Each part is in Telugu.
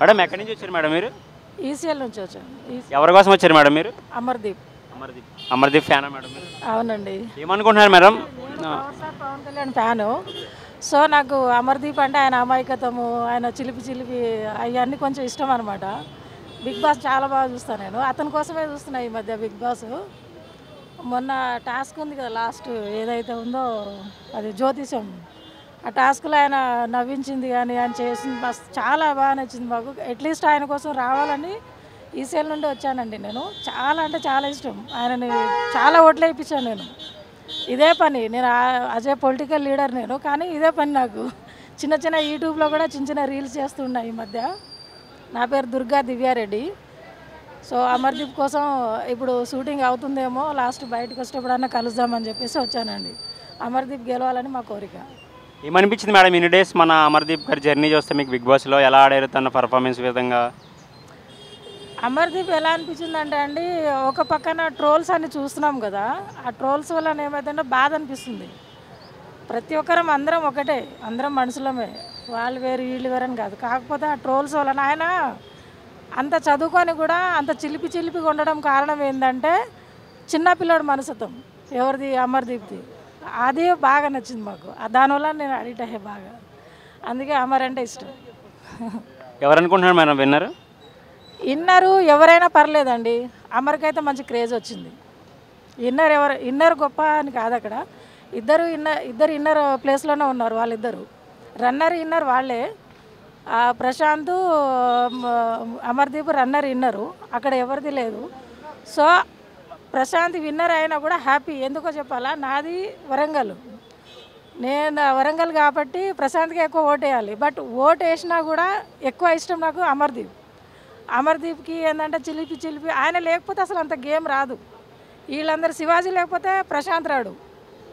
మేడం ఎక్కడి నుంచి వచ్చారు మేడం మీరు? ఈసీఎల్ నుంచి వచ్చాను. ఎవరి కోసం వచ్చారు మేడం మీరు? అమర్దీప్. అమర్దీప్ ఫ్యానా మేడం మీరు? అవునండి. ఏమనుకుంటున్నారు madam? Pawan Kalyan fan. So నాకు అమర్దీప్ అంటే ఆయన అమాయకత్వము, ఆయన చిలిపి చిలిపి అవన్నీ కొంచెం ఇష్టం అనమాట. బిగ్ బాస్ చాలా బాగా చూస్తాను నేను. అతని కోసమే చూస్తున్నా ఈ మధ్య బిగ్ బాస్. మొన్న టాస్క్ ఉంది కదా లాస్ట్ ఏదైతే ఉందో అది జ్యోతిషం, ఆ టాస్క్లో ఆయన నవ్వించింది కానీ ఆయన చేసింది చాలా బాగా నచ్చింది మాకు. అట్లీస్ట్ ఆయన కోసం రావాలని ఈసీఎల్ నుండి వచ్చానండి నేను. చాలా అంటే చాలా ఇష్టం ఆయనని, చాలా ఓట్లు వేయించాను నేను. ఇదే పని నేను అజయ్ పొలిటికల్ లీడర్ నేను, కానీ ఇదే పని నాకు. చిన్న చిన్న యూట్యూబ్లో కూడా చిన్న చిన్న రీల్స్ చేస్తున్నాయి ఈ మధ్య. నా పేరు దుర్గా దివ్యారెడ్డి. సో అమర్దీప్ కోసం ఇప్పుడు షూటింగ్ అవుతుందేమో, లాస్ట్ బయటకు వచ్చేటప్పుడన్నా కలుద్దామని చెప్పేసి వచ్చానండి. అమర్దీప్ గెలవాలని మా కోరిక. ఏమనిపించింది మేడం ఇన్ని డేస్ మన అమర్దీప్ గారి జర్నీ చూస్తే మీకు బిగ్ బాస్లో ఎలా ఆడారు తన పర్ఫార్మెన్స్ విధంగా? అమర్దీప్ ఎలా అనిపించిందంటే అండి, ఒక పక్కన ట్రోల్స్ అన్ని చూస్తున్నాం కదా, ఆ ట్రోల్స్ వల్ల ఏమైందంటే బాధ అనిపిస్తుంది. ప్రతి ఒక్కరం అందరం ఒకటే, అందరం మనుషులమే, వాళ్ళు వేరు వీళ్ళు వేరని కాదు. కాకపోతే ఆ ట్రోల్స్ వలన ఆయన అంత చదువుకొని కూడా అంత చిలిపి చిలిపిగా ఉండడం కారణం ఏంటంటే చిన్నపిల్లడు మనసత్వం. ఎవరిది? అమర్దీప్ది. అది బాగా నచ్చింది మాకు. దానివల్ల నేను అడిక్ట్ అయ్యే బాగా. అందుకే అమర్ అంటే ఇష్టం. ఎవరు అనుకుంటున్నారు మేడం విన్నర్? ఇన్నరు ఎవరైనా పర్లేదండి, అమర్కైతే మంచి క్రేజ్ వచ్చింది. ఇన్నర్ గొప్ప అని కాదు, అక్కడ ఇద్దరు ఇన్నర్ ప్లేస్లోనే ఉన్నారు వాళ్ళిద్దరు. రన్నర్ ఇన్నర్ వాళ్ళే. ప్రశాంత్ అమర్దీప్ రన్నర్ ఇన్నరు, అక్కడ ఎవరిది లేదు. సో ప్రశాంత్ విన్నర్ అయినా కూడా హ్యాపీ. ఎందుకో చెప్పాలా, నాది వరంగల్, నేను వరంగల్ కాబట్టి ప్రశాంత్కి ఎక్కువ ఓటు వేయాలి. బట్ ఓటు వేసినా కూడా ఎక్కువ ఇష్టం నాకు అమర్దీప్. అమర్దీప్కి ఏంటంటే చిలిపి చిలిపి, ఆయన లేకపోతే అసలు అంత గేమ్ రాదు. వీళ్ళందరూ శివాజీ లేకపోతే ప్రశాంత్ రాడు.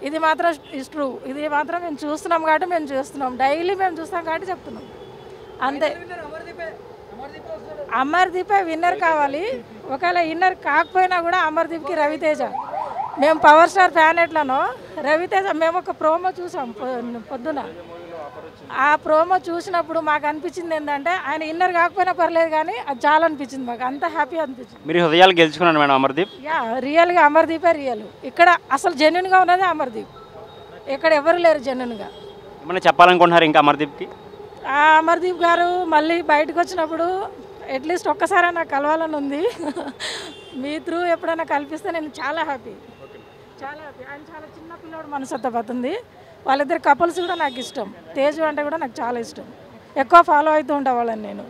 ఇది మాత్రం ట్రూ. ఇది మాత్రం మేము చూస్తున్నాం కాబట్టి మేము చూస్తున్నాం, డైలీ మేము చూస్తాం కాబట్టి చెప్తున్నాం అంతే. అమర్దీపే విన్నర్ కావాలి. ఒకవేళ విన్నర్ కాకపోయినా కూడా అమర్దీప్కి రవితేజ, మేము పవర్ స్టార్ ఫ్యాన్ ఎట్లనో రవితేజ, మేము ఒక ప్రోమో చూసాం పొద్దున. ఆ ప్రోమో చూసినప్పుడు మాకు అనిపించింది ఏంటంటే ఆయన ఇన్నర్ కాకపోయినా పర్లేదు కానీ అది చాలా అనిపించింది మాకు, అంత హ్యాపీ అనిపించింది. మీరు హృదయాలు గెలుచుకున్నాను మేడం అమర్దీప్. రియల్గా అమర్దీపే రియల్. ఇక్కడ అసలు జెన్యున్గా ఉన్నది అమర్దీప్, ఇక్కడ ఎవరు లేరు జెన్యున్గా. ఏమన్నా చెప్పాలనుకుంటున్నారు ఇంకా అమర్దీప్కి? అమర్దీప్ గారు మళ్ళీ బయటకు వచ్చినప్పుడు అట్లీస్ట్ ఒక్కసారి నాకు కలవాలని ఉంది. మీ త్రూ ఎప్పుడైనా కల్పిస్తే నేను చాలా హ్యాపీ, చాలా హ్యాపీ. ఆయన చాలా చిన్న పిల్లోడు మనసత్వపోతుంది. వాళ్ళిద్దరు కపుల్స్ కూడా నాకు ఇష్టం. తేజు అంటే కూడా నాకు చాలా ఇష్టం. ఎక్కువ ఫాలో అవుతూ ఉంటా వాళ్ళని నేను.